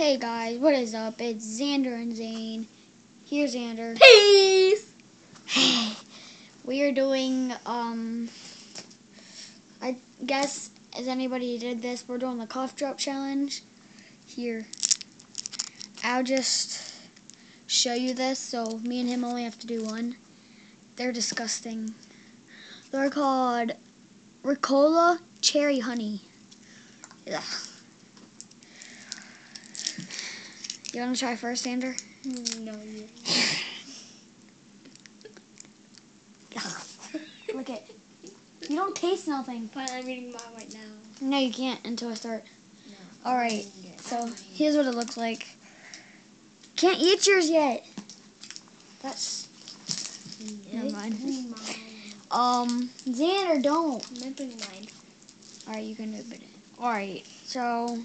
Hey guys, what is up? It's Xander and Zane. Here's Xander. Peace! Hey, we are doing, I guess, as anybody did this, we're doing the cough drop challenge. Here, I'll just show you this, so me and him only have to do one. They're disgusting. They're called Ricola Cherry Honey. Ugh. You want to try first, Xander? No, you. Look it. You don't taste nothing. But I'm eating mine right now. No, you can't until I start. No. Alright, so here's what it looks like. Can't eat yours yet. That's... Never mind. Xander, don't. I'm doing mine. Alright, you can open it. Alright, so...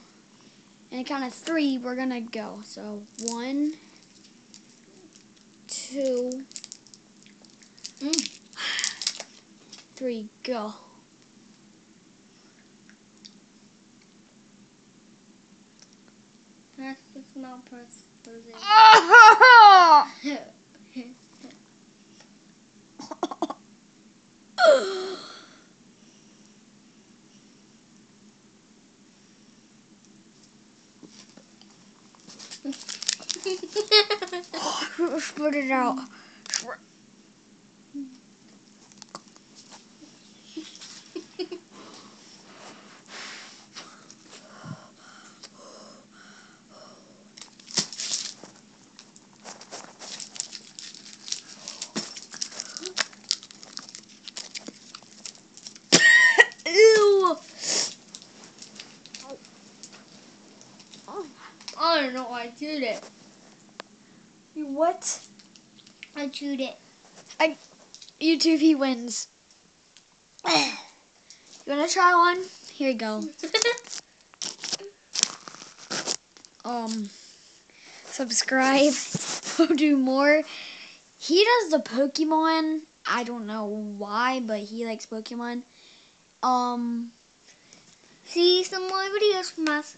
in a count of 3, we're gonna go. So, 1, 2, 3, go. That's the small person. Spit it out. Ew! I don't know, I chewed it. You what? I chewed it. YouTube, he wins. You wanna try one? Here you go. Subscribe. We'll do more. He does the Pokemon. I don't know why, but he likes Pokemon. See some more videos from us.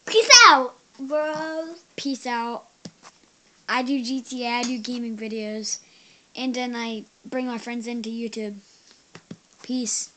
Peace out, bros. Peace out. I do GTA, I do gaming videos. And then I bring my friends into YouTube. Peace.